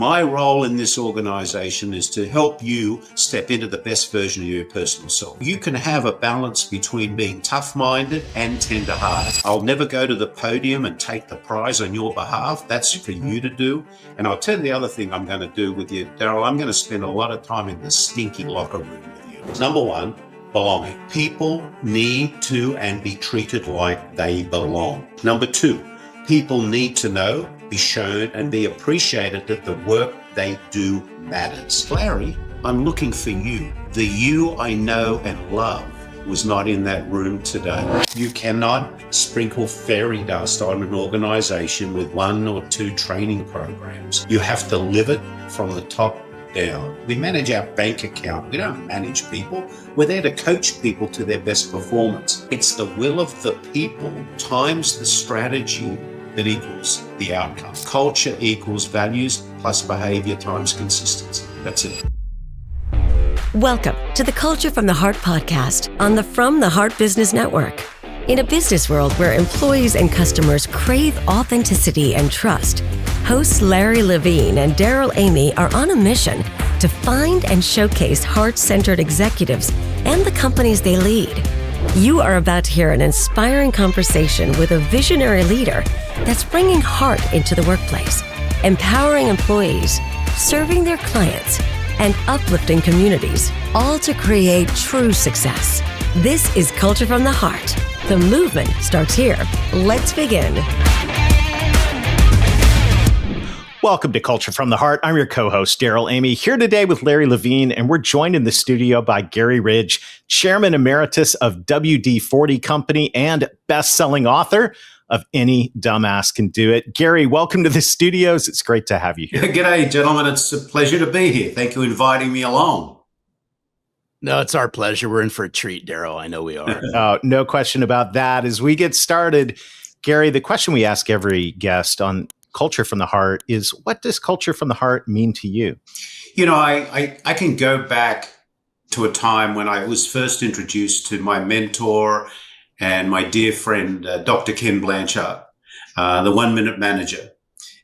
My role in this organization is to help you step into the best version of your personal self. You can have a balance between being tough-minded and tender-hearted. I'll never go to the podium and take the prize on your behalf. That's for you to do. And I'll tell you the other thing I'm going to do with you, Darrell. I'm going to spend a lot of time in the stinky locker room with you. Number one, belonging. People need to and be treated like they belong. Number two, people need to know, be shown, and be appreciated that the work they do matters. Larry, I'm looking for you. The you I know and love was not in that room today. You cannot sprinkle fairy dust on an organization with 1 or 2 training programs. You have to live it from the top down. We manage our bank account. We don't manage people. We're there to coach people to their best performance. It's the will of the people times the strategy that equals the outcome. Culture equals values plus behavior times consistency. That's it. Welcome to the Culture from the Heart podcast on the From the Heart Business Network. In a business world where employees and customers crave authenticity and trust, hosts Larry Levine and Darrell Amy are on a mission to find and showcase heart-centered executives and the companies they lead. You are about to hear an inspiring conversation with a visionary leader that's bringing heart into the workplace, empowering employees, serving their clients, and uplifting communities, all to create true success. This is Culture from the Heart. The movement starts here. Let's begin. Welcome to Culture from the Heart. I'm your co-host, Darrell Amy, here today with Larry Levine, and we're joined in the studio by Garry Ridge, Chairman Emeritus of WD-40 Company and best-selling author of Any Dumbass Can Do It. Garry, welcome to the studios. It's great to have you here. G'day, gentlemen. It's a pleasure to be here. Thank you for inviting me along. No, it's our pleasure. We're in for a treat, Darrell. I know we are. No question about that. As we get started, Garry, the question we ask every guest on Culture from the Heart is, what does Culture from the Heart mean to you? You know, I can go back to a time when I was first introduced to my mentor and my dear friend, Dr. Ken Blanchard, the 1-minute manager.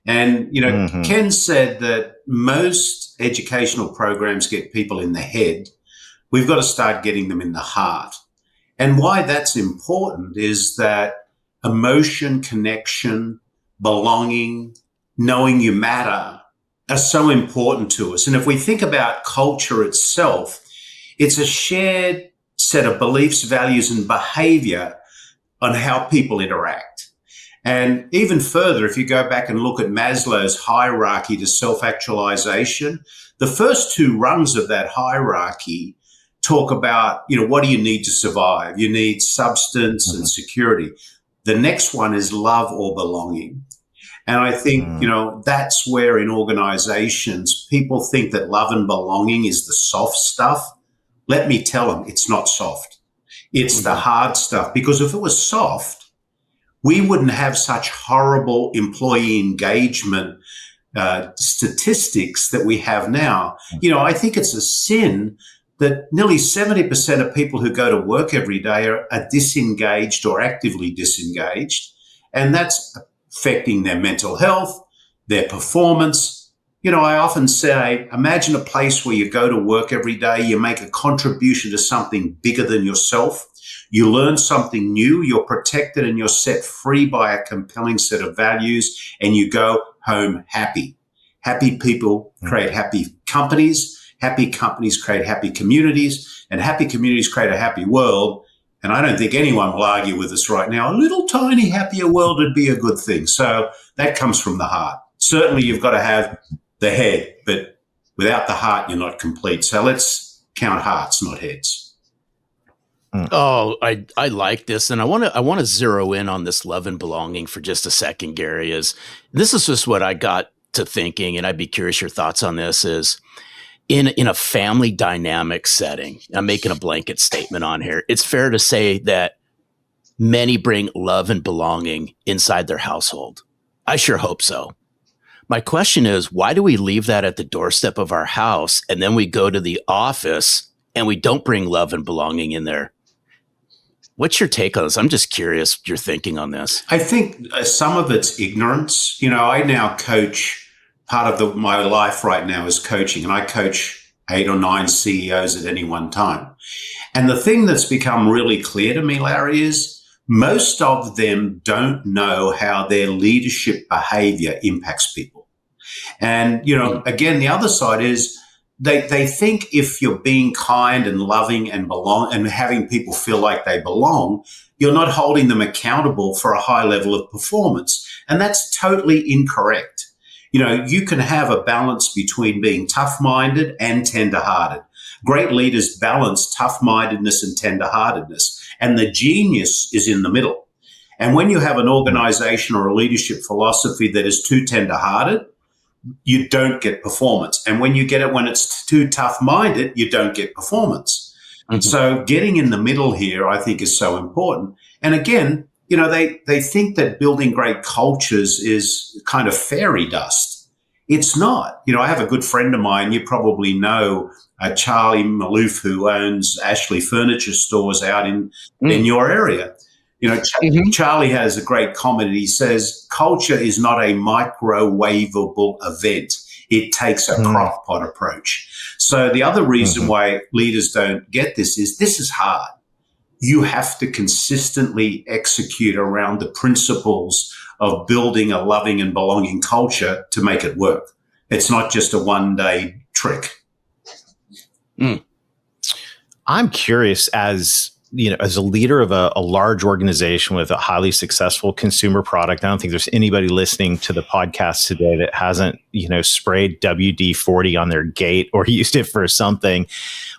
And, you know, Ken said that most educational programs get people in the head. We've got to start getting them in the heart. And why that's important is that emotion, connection, belonging, knowing you matter are so important to us. And if we think about culture itself, it's a shared set of beliefs, values, and behavior on how people interact. And even further, if you go back and look at Maslow's hierarchy to self-actualization, the first 2 rungs of that hierarchy talk about, you know, what do you need to survive? You need substance and security. The next one is love or belonging. And I think, you know, that's where in organizations, people think that love and belonging is the soft stuff. Let me tell them it's not soft. It's the hard stuff. Because if it was soft, we wouldn't have such horrible employee engagement statistics that we have now. You know, I think it's a sin that nearly 70% of people who go to work every day are disengaged or actively disengaged. And that's affecting their mental health, their performance. You know, I often say, imagine a place where you go to work every day, you make a contribution to something bigger than yourself. You learn something new, you're protected and you're set free by a compelling set of values, and you go home happy. Happy people create happy companies. Happy companies create happy communities, and happy communities create a happy world. And I don't think anyone will argue with us right now. A little tiny happier world would be a good thing. So that comes from the heart. Certainly you've got to have the head, but without the heart, you're not complete. So let's count hearts, not heads. Oh, I like this. And I want to zero in on this love and belonging for just a second, Garry. This is just what I got to thinking, and I'd be curious your thoughts on this is, in a family dynamic setting, I'm making a blanket statement on here, it's fair to say that many bring love and belonging inside their household. I sure hope so. My question is, why do we leave that at the doorstep of our house and then we go to the office and we don't bring love and belonging in there? What's your take on this? I'm just curious your thinking on this. I think some of it's ignorance. You know, I now coach part of my life right now is coaching, and I coach 8 or 9 CEOs at any one time. And the thing that's become really clear to me, Larry, is most of them don't know how their leadership behavior impacts people. And, again, the other side is they think if you're being kind and loving and belong and having people feel like they belong, you're not holding them accountable for a high level of performance. And that's totally incorrect. You can have a balance between being tough-minded and tender-hearted. Great leaders balance tough-mindedness and tender-heartedness, and the genius is in the middle. And when you have an organization or a leadership philosophy that is too tender-hearted, you don't get performance. And when you get it when it's too tough-minded, you don't get performance. Mm-hmm. So getting in the middle here, I think, is so important. And again, they think that building great cultures is kind of fairy dust. It's not. I have a good friend of mine, you probably know, Charlie Maloof, who owns Ashley Furniture Stores out in your area. Charlie has a great comment. He says, culture is not a microwavable event. It takes a crock pot approach. So the other reason why leaders don't get this is hard. You have to consistently execute around the principles of building a loving and belonging culture to make it work. It's not just a one-day trick. I'm curious, as a leader of a large organization with a highly successful consumer product, I don't think there's anybody listening to the podcast today that hasn't, sprayed WD-40 on their gate or used it for something.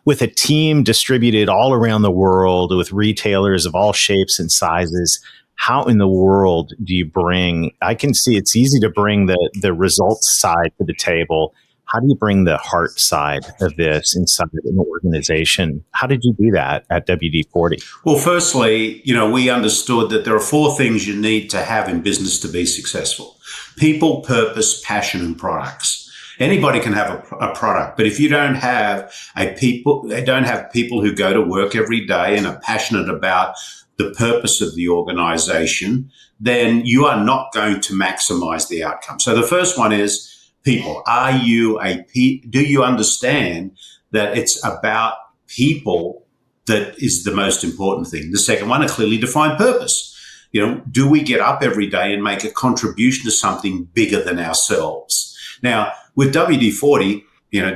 With a team distributed all around the world with retailers of all shapes and sizes, how in the world do you bring, I can see it's easy to bring the results side to the table. How do you bring the heart side of this inside an organization? How did you do that at WD-40? Well, firstly, we understood that there are 4 things you need to have in business to be successful: people, purpose, passion, and products. Anybody can have a product, but if you don't have people who go to work every day and are passionate about the purpose of the organization, then you are not going to maximize the outcome. So the first one is people. Do you understand that it's about people that is the most important thing? The second one, a clearly defined purpose. Do we get up every day and make a contribution to something bigger than ourselves? Now, with WD-40,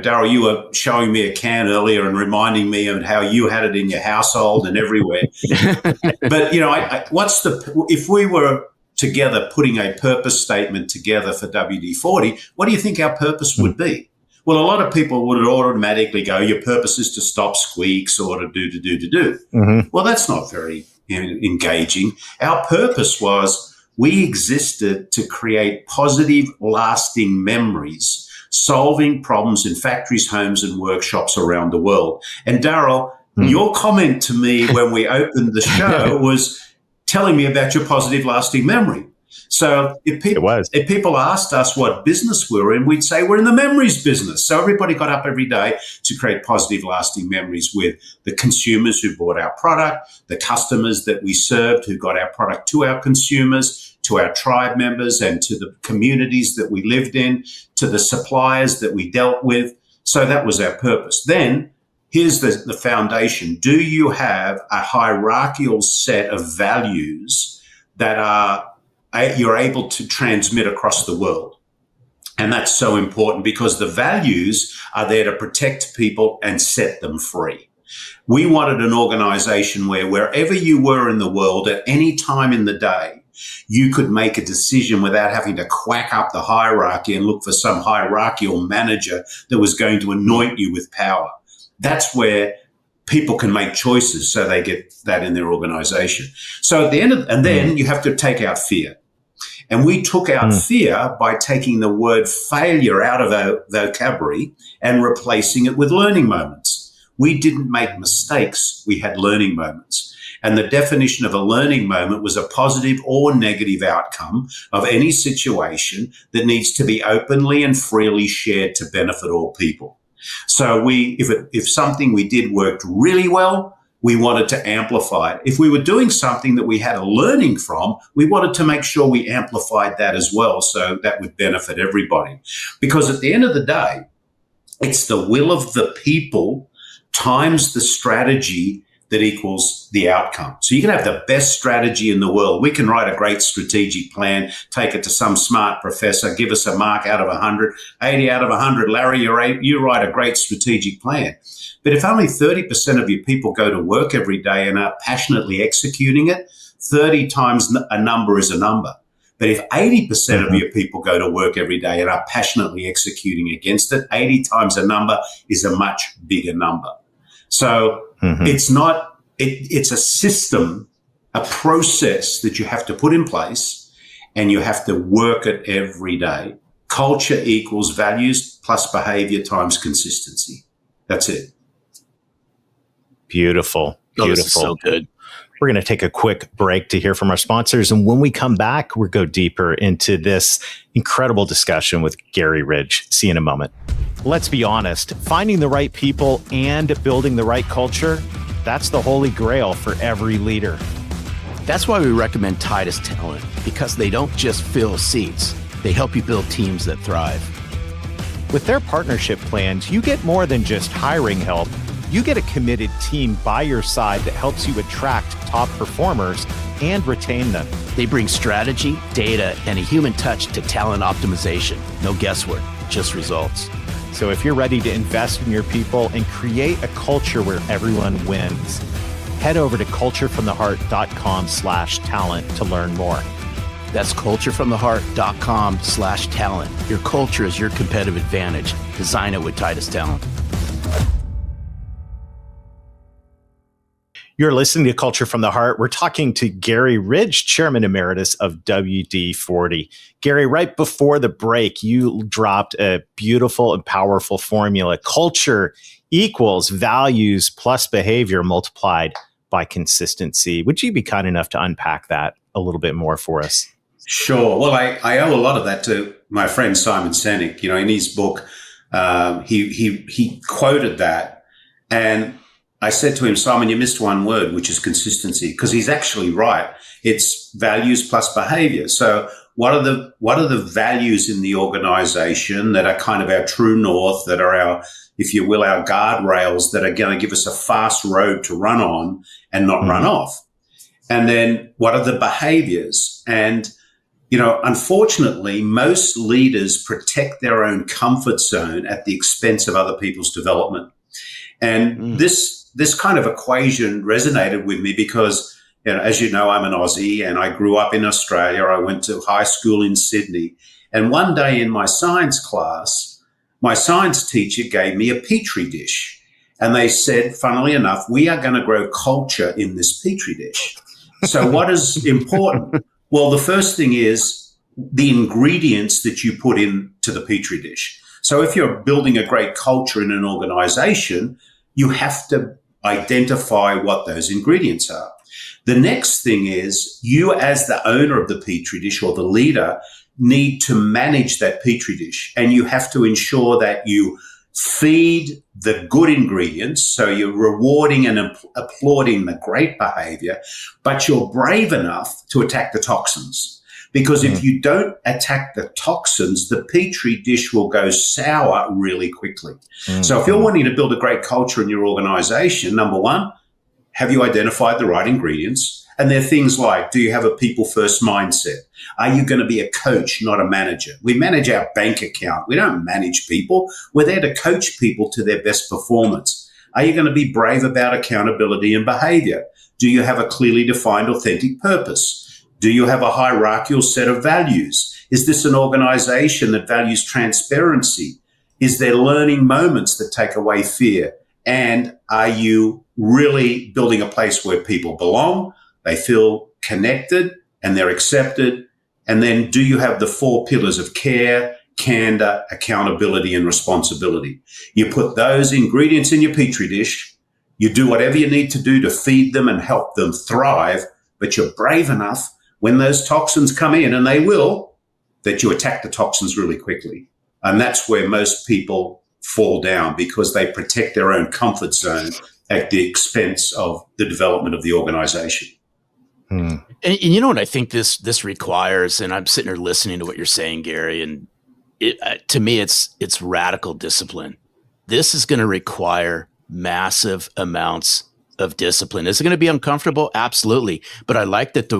Darrell, you were showing me a can earlier and reminding me of how you had it in your household and everywhere. But, if we were together putting a purpose statement together for WD-40, what do you think our purpose would be? Well, a lot of people would automatically go, your purpose is to stop squeaks or to do. Mm-hmm. Well, that's not very engaging. Our purpose was we existed to create positive, lasting memories, solving problems in factories, homes, and workshops around the world. And Darrell, your comment to me when we opened the show was telling me about your positive, lasting memory. So if people asked us what business we were in, we'd say we're in the memories business. So everybody got up every day to create positive, lasting memories with the consumers who bought our product, the customers that we served who got our product to our consumers, to our tribe members, and to the communities that we lived in, to the suppliers that we dealt with. So that was our purpose. Then here's the foundation. Do you have a hierarchical set of values that you're able to transmit across the world? And that's so important because the values are there to protect people and set them free. We wanted an organization where wherever you were in the world at any time in the day, you could make a decision without having to quack up the hierarchy and look for some hierarchical manager that was going to anoint you with power. That's where people can make choices so they get that in their organization. So at the end and then you have to take out fear. And we took out fear by taking the word failure out of our vocabulary and replacing it with learning moments. We didn't make mistakes. We had learning moments. And the definition of a learning moment was a positive or negative outcome of any situation that needs to be openly and freely shared to benefit all people. So if something we did worked really well, we wanted to amplify it. If we were doing something that we had a learning from, we wanted to make sure we amplified that as well, so that would benefit everybody. Because at the end of the day, it's the will of the people times the strategy that equals the outcome. So you can have the best strategy in the world. We can write a great strategic plan, take it to some smart professor, give us a mark out of 100, 80 out of 100. Larry, you write a great strategic plan. But if only 30% of your people go to work every day and are passionately executing it, 30 times a number is a number. But if 80% of your people go to work every day and are passionately executing against it, 80 times a number is a much bigger number. So it's not, it's a system, a process that you have to put in place, and you have to work it every day. Culture equals values plus behavior times consistency. That's it. Beautiful. Oh, this is so good. We're going to take a quick break to hear from our sponsors. And when we come back, we'll go deeper into this incredible discussion with Garry Ridge. See you in a moment. Let's be honest, finding the right people and building the right culture, that's the holy grail for every leader. That's why we recommend Titus Talent, because they don't just fill seats. They help you build teams that thrive. With their partnership plans, you get more than just hiring help. You get a committed team by your side that helps you attract top performers and retain them. They bring strategy, data, and a human touch to talent optimization. No guesswork, just results. So if you're ready to invest in your people and create a culture where everyone wins, head over to culturefromtheheart.com/talent to learn more. That's culturefromtheheart.com/talent. Your culture is your competitive advantage. Design it with Titus Talent. You're listening to Culture from the Heart. We're talking to Garry Ridge, Chairman Emeritus of WD-40. Garry, right before the break, you dropped a beautiful and powerful formula. Culture equals values plus behavior multiplied by consistency. Would you be kind enough to unpack that a little bit more for us? Sure. Well, I owe a lot of that to my friend Simon Sinek. You know, in his book, he quoted that, and I said to him, Simon, you missed one word, which is consistency, because he's actually right. It's values plus behavior. So what are the values in the organization that are kind of our true north, that are our, if you will, our guardrails that are going to give us a fast road to run on and not run off? And then what are the behaviors? And, you know, unfortunately, most leaders protect their own comfort zone at the expense of other people's development. And this kind of equation resonated with me because, you know, as you know, I'm an Aussie and I grew up in Australia. I went to high school in Sydney. And one day in my science class, my science teacher gave me a petri dish. And they said, funnily enough, we are going to grow culture in this petri dish. So what is important? Well, the first thing is the ingredients that you put into the petri dish. So if you're building a great culture in an organization, you have to identify what those ingredients are. The next thing is you, as the owner of the petri dish or the leader, need to manage that petri dish, and you have to ensure that you feed the good ingredients. So you're rewarding and applauding the great behavior, but you're brave enough to attack the toxins. Because if you don't attack the toxins, the petri dish will go sour really quickly. So if you're wanting to build a great culture in your organization, number one, have you identified the right ingredients? And they're things like, do you have a people first mindset? Are you going to be a coach, not a manager? We manage our bank account. We don't manage people. We're there to coach people to their best performance. Are you going to be brave about accountability and behavior? Do you have a clearly defined, authentic purpose? Do you have a hierarchical set of values? Is this an organization that values transparency? Is there learning moments that take away fear? And are you really building a place where people belong, they feel connected, and they're accepted? And then do you have the 4 pillars of care, candor, accountability, and responsibility? You put those ingredients in your petri dish. You do whatever you need to do to feed them and help them thrive, but you're brave enough when those toxins come in, and they will, that you attack the toxins really quickly. And that's where most people fall down, because they protect their own comfort zone at the expense of the development of the organization. And you know what I think this requires, and I'm sitting here listening to what you're saying, Garry, and to me, it's radical discipline. This is going to require massive amounts of discipline. Is it going to be uncomfortable? Absolutely. But I like that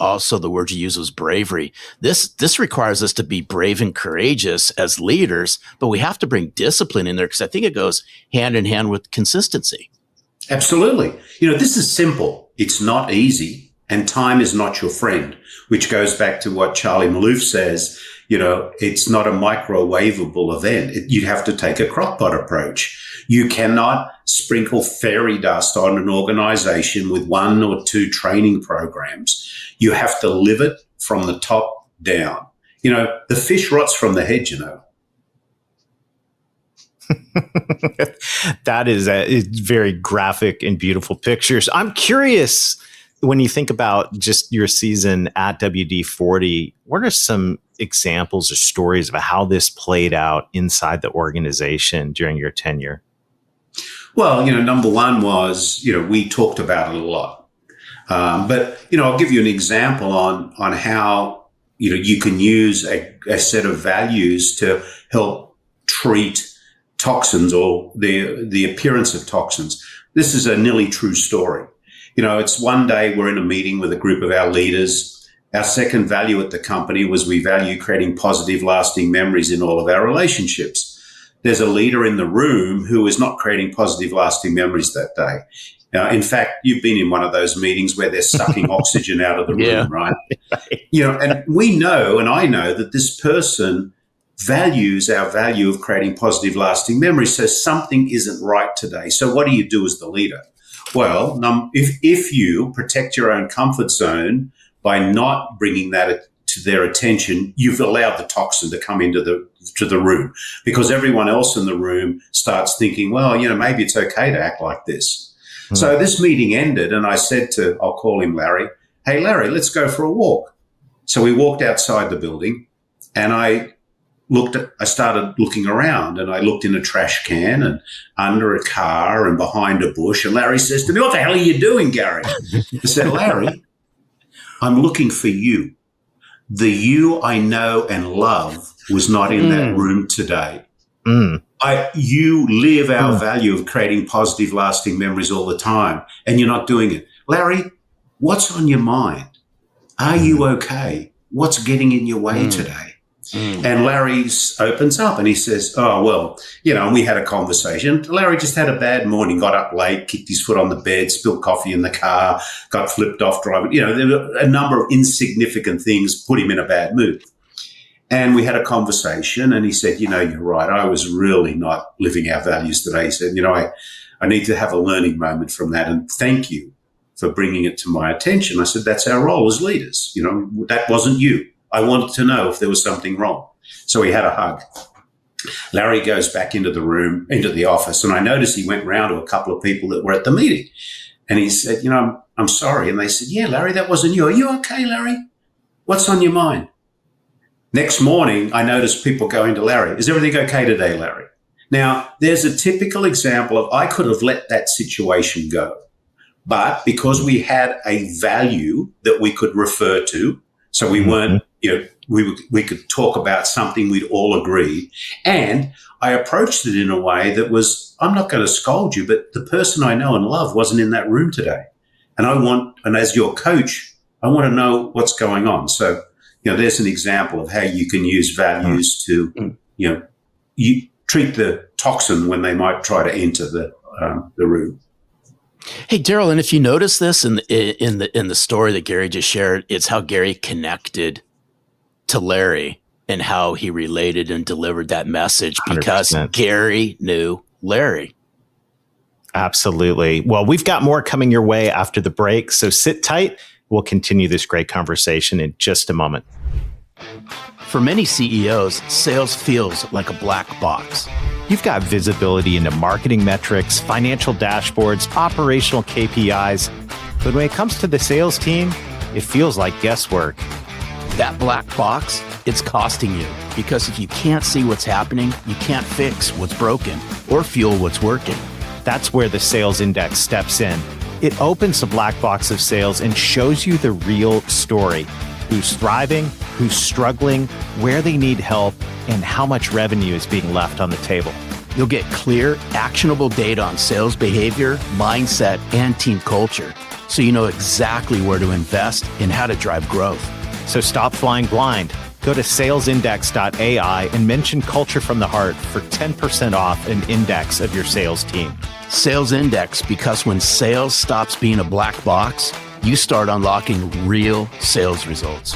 also the word you use was bravery. This requires us to be brave and courageous as leaders, but we have to bring discipline in there because I think it goes hand in hand with consistency. Absolutely. This is simple. It's not easy. And time is not your friend, which goes back to what Charlie Malouf says. It's not a microwavable event. You have to take a crockpot approach. You cannot sprinkle fairy dust on an organization with 1 or 2 training programs. You have to live it from the top down. The fish rots from the head, That is very graphic and beautiful pictures. I'm curious, when you think about just your season at WD-40, what are some examples or stories of how this played out inside the organization during your tenure? Well, number one was, we talked about it a lot. But I'll give you an example on how, you can use a set of values to help treat toxins or the appearance of toxins. This is a nearly true story. It's one day we're in a meeting with a group of our leaders. Our second value at the company was we value creating positive, lasting memories in all of our relationships. There's a leader in the room who is not creating positive, lasting memories that day. In fact, you've been in one of those meetings where they're sucking oxygen out of the room, right? And we know, and I know that this person values our value of creating positive, lasting memories. So something isn't right today. So what do you do as the leader? Well, if you protect your own comfort zone by not bringing that to their attention, you've allowed the toxin to come into the room, because everyone else in the room starts thinking, well, maybe it's okay to act like this. So this meeting ended, and I said I'll call him Larry. Hey, Larry, let's go for a walk. So we walked outside the building, and I started looking around, and I looked in a trash can and under a car and behind a bush. And Larry says to me, "What the hell are you doing, Garry?" I said, "Larry, I'm looking for you. The you I know and love was not in that room today. You live our value of creating positive, lasting memories all the time, and you're not doing it. Larry, what's on your mind? Are you okay? What's getting in your way today?" And Larry opens up and he says, "Oh, well, and we had a conversation. Larry just had a bad morning, got up late, kicked his foot on the bed, spilled coffee in the car, got flipped off driving. There were a number of insignificant things put him in a bad mood." And we had a conversation, and he said, "You're right. I was really not living our values today." He said, I need to have a learning moment from that. And thank you for bringing it to my attention." I said, "That's our role as leaders. That wasn't you. I wanted to know if there was something wrong." So we had a hug. Larry goes back into the room, into the office, and I noticed he went round to a couple of people that were at the meeting. And he said, I'm sorry. And they said, "Yeah, Larry, that wasn't you. Are you okay, Larry? What's on your mind?" Next morning, I noticed people going to Larry, "Is everything okay today, Larry?" Now, there's a typical example of I could have let that situation go. But because we had a value that we could refer to, so we weren't, we could talk about something we'd all agree. And I approached it in a way that was, I'm not going to scold you, but the person I know and love wasn't in that room today. And as your coach, I want to know what's going on. So, there's an example of how you can use values to, you treat the toxin when they might try to enter the room. Hey, Darrell, and if you notice this in the story that Garry just shared, it's how Garry connected to Larry and how he related and delivered that message because 100%. Garry knew Larry. Absolutely. Well, we've got more coming your way after the break, so sit tight. We'll continue this great conversation in just a moment. For many CEOs, sales feels like a black box. You've got visibility into marketing metrics, financial dashboards, operational KPIs. But when it comes to the sales team, it feels like guesswork. That black box, it's costing you because if you can't see what's happening, you can't fix what's broken or fuel what's working. That's where the sales index steps in. It opens the black box of sales and shows you the real story. Who's thriving, who's struggling, where they need help, and how much revenue is being left on the table. You'll get clear, actionable data on sales behavior, mindset, and team culture, so you know exactly where to invest and how to drive growth. So stop flying blind. Go to salesindex.ai and mention Culture from the Heart for 10% off an index of your sales team. Sales Index, because when sales stops being a black box, you start unlocking real sales results.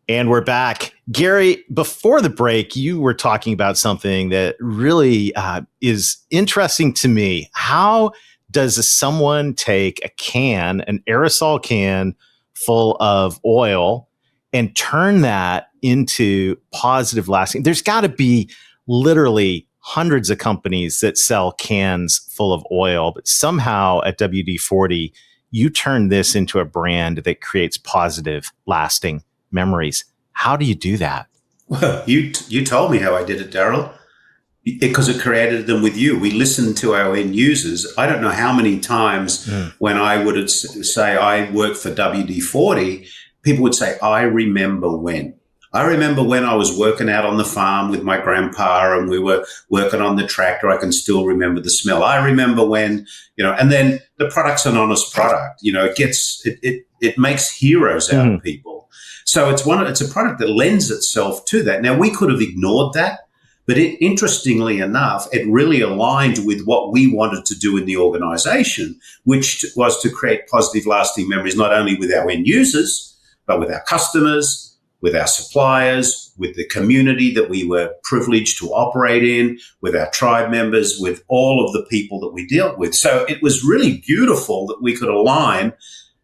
And we're back. Garry, before the break, you were talking about something that really is interesting to me. How does someone take a can, an aerosol can full of oil, and turn that into positive lasting? There's got to be literally hundreds of companies that sell cans full of oil, but somehow at WD-40, you turn this into a brand that creates positive, lasting memories. How do you do that? Well, you told me how I did it, Darrell, because it created them with you. We listened to our end users. I don't know how many times when I would say I work for WD-40, people would say, I remember when. I remember when I was working out on the farm with my grandpa and we were working on the tractor. I can still remember the smell. I remember when, and then the product's an honest product. It makes heroes out of people. So it's a product that lends itself to that. Now, we could have ignored that, but interestingly enough, it really aligned with what we wanted to do in the organization, which was to create positive, lasting memories, not only with our end users, but with our customers, with our suppliers, with the community that we were privileged to operate in, with our tribe members, with all of the people that we dealt with. So it was really beautiful that we could align.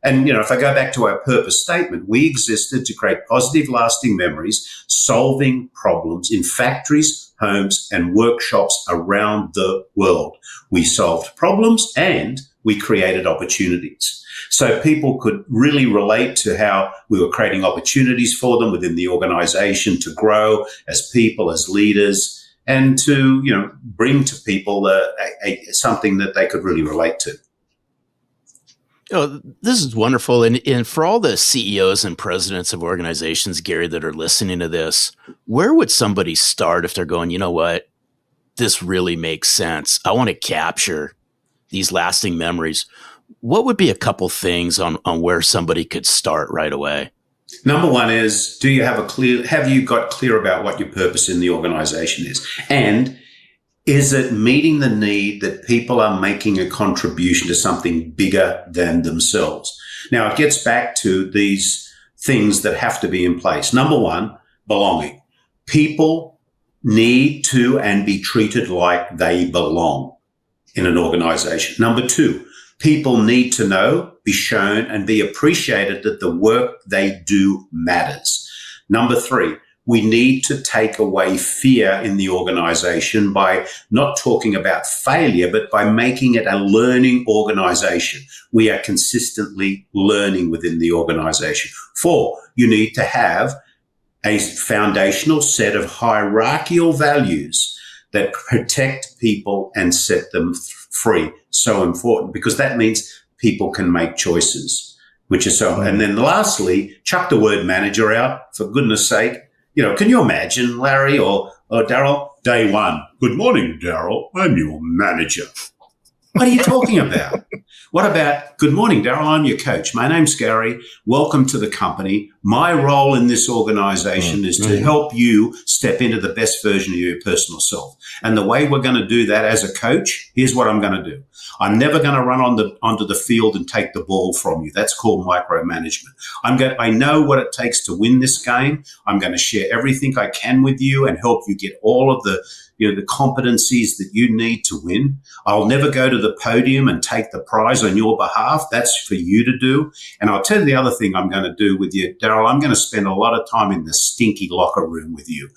And, if I go back to our purpose statement, we existed to create positive, lasting memories, solving problems in factories, homes, and workshops around the world. We solved problems and we created opportunities. So people could really relate to how we were creating opportunities for them within the organization to grow as people, as leaders, and to, bring to people something that they could really relate to. This is wonderful. And for all the CEOs and presidents of organizations, Garry, that are listening to this, where would somebody start if they're going, you know what, this really makes sense? I want to capture these lasting memories. What would be a couple things on where somebody could start right away? Number one is, have you got clear about what your purpose in the organization is? And is it meeting the need that people are making a contribution to something bigger than themselves? Now, it gets back to these things that have to be in place. Number one, belonging. People need to and be treated like they belong in an organization. Number two, people need to know, be shown, and be appreciated that the work they do matters. Number three, we need to take away fear in the organization by not talking about failure, but by making it a learning organization. We are consistently learning within the organization. 4, you need to have a foundational set of hierarchical values that protect people and set them free. So important, because that means people can make choices, which is so. And then lastly, chuck the word manager out, for goodness sake. Can you imagine, Larry or Darrell, day one, good morning, Darrell, I'm your manager. What are you talking about? What about, good morning, Darrell, I'm your coach. My name's Garry. Welcome to the company. My role in this organization is to help you step into the best version of your personal self. And the way we're going to do that as a coach, here's what I'm going to do. I'm never going to run onto the field and take the ball from you. That's called micromanagement. I know what it takes to win this game. I'm going to share everything I can with you and help you get all of the competencies that you need to win. I'll never go to the podium and take the prize on your behalf. That's for you to do. And I'll tell you the other thing I'm going to do with you, Darrell. I'm going to spend a lot of time in the stinky locker room with you.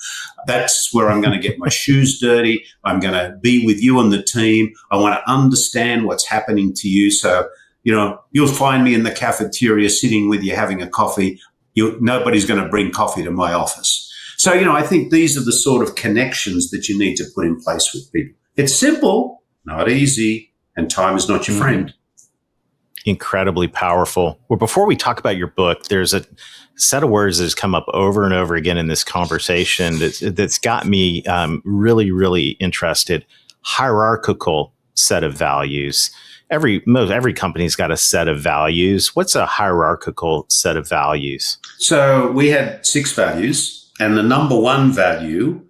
That's where I'm going to get my shoes dirty. I'm going to be with you and the team. I want to understand what's happening to you. So, you'll find me in the cafeteria sitting with you having a coffee. Nobody's going to bring coffee to my office. So, I think these are the sort of connections that you need to put in place with people. It's simple, not easy, and time is not your friend. Incredibly powerful. Well, before we talk about your book, there's a set of words that has come up over and over again in this conversation that's got me really, really interested. Hierarchical set of values. Every company's got a set of values. What's a hierarchical set of values? So we had 6 values, and the number 1 value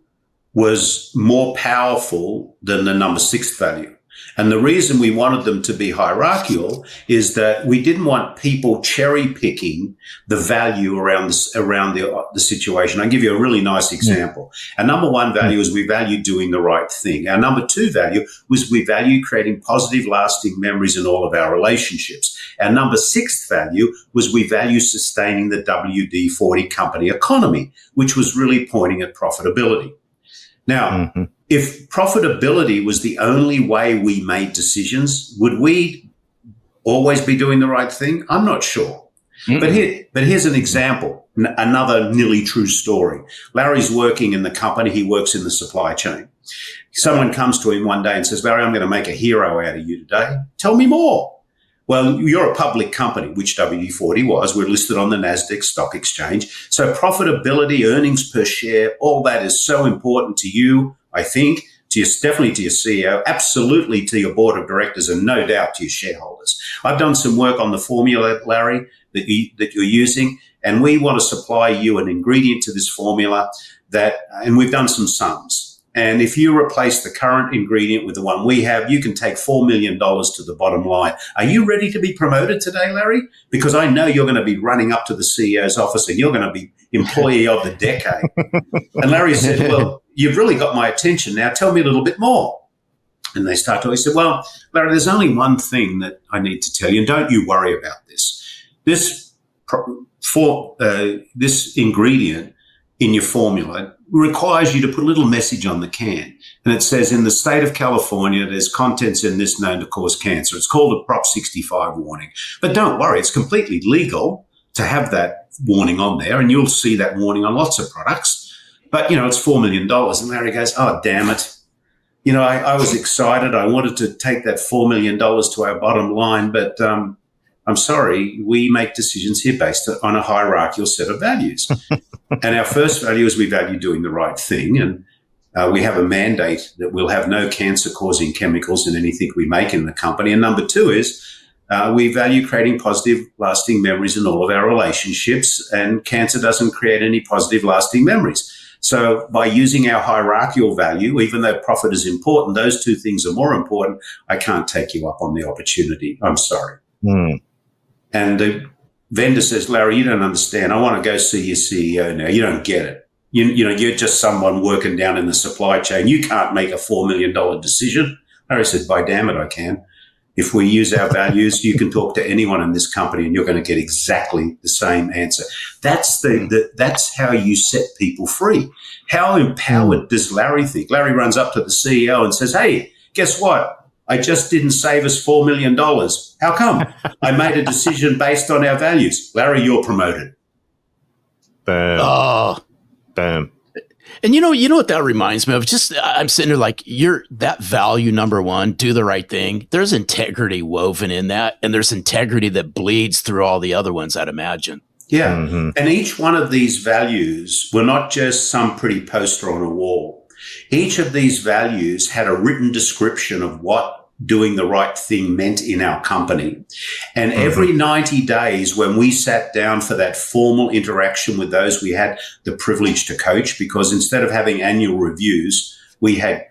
was more powerful than the number 6 value. And the reason we wanted them to be hierarchical is that we didn't want people cherry picking the value around the situation. I'll give you a really nice example. Our number 1 value is we value doing the right thing. Our number 2 value was we value creating positive, lasting memories in all of our relationships. Our number 6 value was we value sustaining the WD-40 Company economy, which was really pointing at profitability. Now, if profitability was the only way we made decisions, would we always be doing the right thing? I'm not sure. But here's an example, another nearly true story. Larry's working in the company. He works in the supply chain. Someone comes to him one day and says, Larry, I'm going to make a hero out of you today. Tell me more. Well, you're a public company, which WD-40 was. We're listed on the NASDAQ stock exchange. So profitability, earnings per share, all that is so important to you, I think, definitely to your CEO, absolutely to your board of directors, and no doubt to your shareholders. I've done some work on the formula, Larry, that you're using, and we want to supply you an ingredient to this formula and we've done some sums. And if you replace the current ingredient with the one we have, you can take $4 million to the bottom line. Are you ready to be promoted today, Larry? Because I know you're going to be running up to the CEO's office and you're going to be employee of the decade. And Larry said, well, you've really got my attention now. Tell me a little bit more. And they start talking. He said, well, Larry, there's only one thing that I need to tell you, and don't you worry about this. This ingredient in your formula requires you to put a little message on the can. And it says, in the state of California, there's contents in this known to cause cancer. It's called a Prop 65 warning. But don't worry, it's completely legal to have that warning on there, and you'll see that warning on lots of products. But, it's $4 million. And Larry goes, oh, damn it. I was excited. I wanted to take that $4 million to our bottom line, but I'm sorry, we make decisions here based on a hierarchical set of values. And our first value is we value doing the right thing. And we have a mandate that we'll have no cancer-causing chemicals in anything we make in the company. And number 2 is we value creating positive, lasting memories in all of our relationships. And cancer doesn't create any positive, lasting memories. So by using our hierarchical value, even though profit is important, those 2 things are more important. I can't take you up on the opportunity. I'm sorry. And the vendor says, Larry, you don't understand. I want to go see your CEO now. You don't get it. You're just someone working down in the supply chain. You can't make a $4 million decision. Larry said, by damn it, I can. If we use our values, you can talk to anyone in this company and you're going to get exactly the same answer. That's how you set people free. How empowered does Larry think? Larry runs up to the CEO and says, hey, guess what? I just didn't save us $4 million. How come? I made a decision based on our values. Larry, you're promoted. Boom. Oh, boom. And you know what that reminds me of? I'm sitting there like, that value number 1, do the right thing. There's integrity woven in that, and there's integrity that bleeds through all the other ones, I'd imagine. Yeah. And each one of these values were not just some pretty poster on a wall. Each of these values had a written description of what doing the right thing meant in our company. And every 90 days when we sat down for that formal interaction with those we had the privilege to coach, because instead of having annual reviews, we had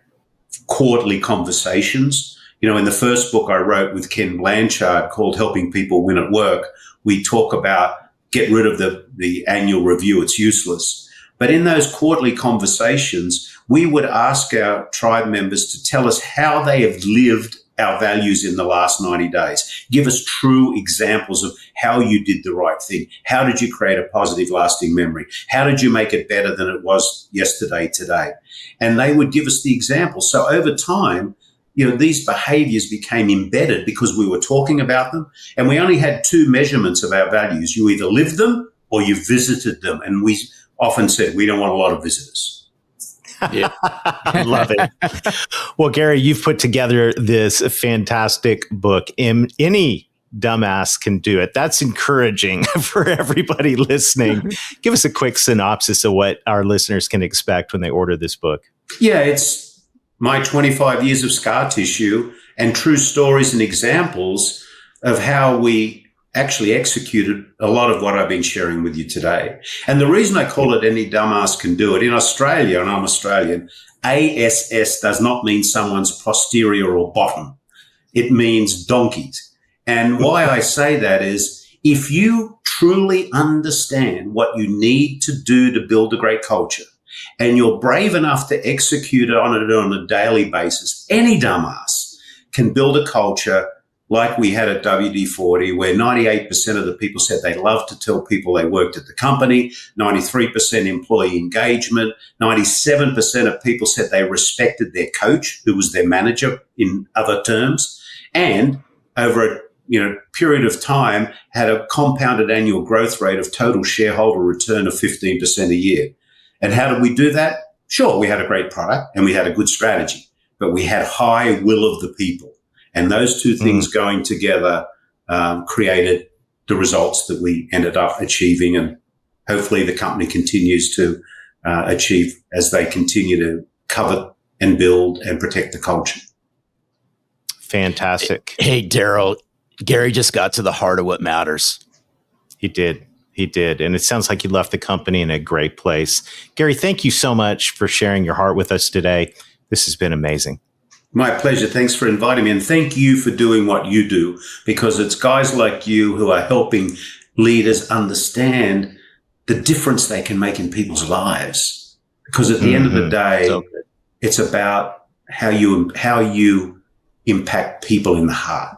quarterly conversations. In the first book I wrote with Ken Blanchard called Helping People Win at Work, we talk about get rid of the annual review. It's useless. But in those quarterly conversations, we would ask our tribe members to tell us how they have lived our values in the last 90 days. Give us true examples of how you did the right thing. How did you create a positive, lasting memory? How did you make it better than it was yesterday, today? And they would give us the examples. So over time, these behaviors became embedded because we were talking about them. And we only had 2 measurements of our values. You either lived them or you visited them. And often said, we don't want a lot of visitors. Yeah. I love it. Well, Garry, you've put together this fantastic book. Any dumbass can do it. That's encouraging for everybody listening. Give us a quick synopsis of what our listeners can expect when they order this book. Yeah, it's my 25 years of scar tissue and true stories and examples of how we actually executed a lot of what I've been sharing with you today. And the reason I call it Any Dumbass Can Do It, in Australia, and I'm Australian, ASS does not mean someone's posterior or bottom. It means donkeys. And why I say that is, if you truly understand what you need to do to build a great culture, and you're brave enough to execute on it on a daily basis, any dumbass can build a culture like we had at WD-40, where 98% of the people said they loved to tell people they worked at the company, 93% employee engagement, 97% of people said they respected their coach, who was their manager in other terms, and over a period of time had a compounded annual growth rate of total shareholder return of 15% a year. And how did we do that? Sure, we had a great product and we had a good strategy, but we had high will of the people. And those two things going together created the results that we ended up achieving. And hopefully the company continues to achieve as they continue to cover and build and protect the culture. Fantastic. Hey, Darrell, Garry just got to the heart of what matters. He did. And it sounds like you left the company in a great place. Garry, thank you so much for sharing your heart with us today. This has been amazing. My pleasure. Thanks for inviting me. And thank you for doing what you do, because it's guys like you who are helping leaders understand the difference they can make in people's lives. Because at the end of the day, it's about how you impact people in the heart.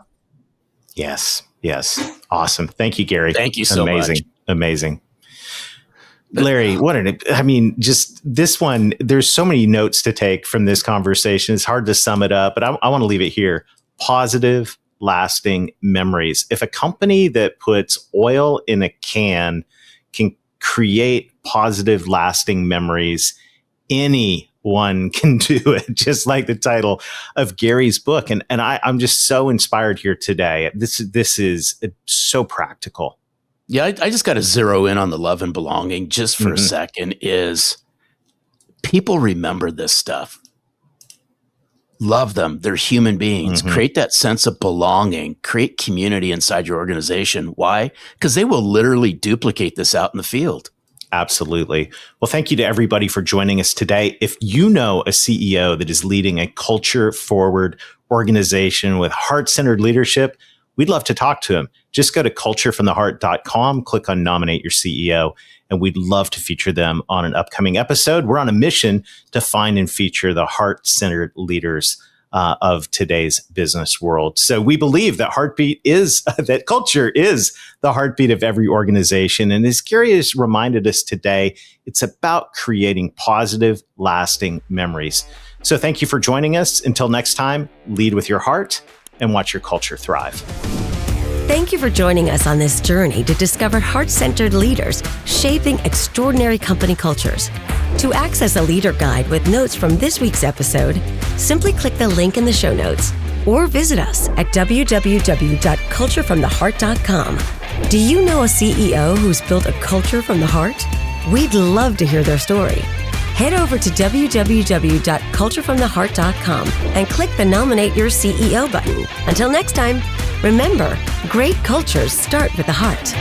Yes. Awesome. Thank you, Garry. Thank you so much. Amazing. Larry, just this one, there's so many notes to take from this conversation. It's hard to sum it up, but I want to leave it here. Positive, lasting memories. If a company that puts oil in a can can create positive, lasting memories, anyone can do it, just like the title of Garry's book. And I'm just so inspired here today. This is so practical. Yeah, I just got to zero in on the love and belonging just for a second. Is people remember this stuff. Love them. They're human beings. Create that sense of belonging. Create community inside your organization. Why? Because they will literally duplicate this out in the field. Absolutely. Well, thank you to everybody for joining us today. If you know a CEO that is leading a culture-forward organization with heart-centered leadership, we'd love to talk to him. Just go to culturefromtheheart.com, click on Nominate Your CEO, and we'd love to feature them on an upcoming episode. We're on a mission to find and feature the heart-centered leaders of today's business world. So we believe that that culture is the heartbeat of every organization. And as Garry has reminded us today, it's about creating positive, lasting memories. So thank you for joining us. Until next time, lead with your heart and watch your culture thrive. Thank you for joining us on this journey to discover heart-centered leaders shaping extraordinary company cultures. To access a leader guide with notes from this week's episode, simply click the link in the show notes or visit us at www.culturefromtheheart.com. Do you know a CEO who's built a culture from the heart? We'd love to hear their story. Head over to www.culturefromtheheart.com and click the Nominate Your CEO button. Until next time, remember, great cultures start with the heart.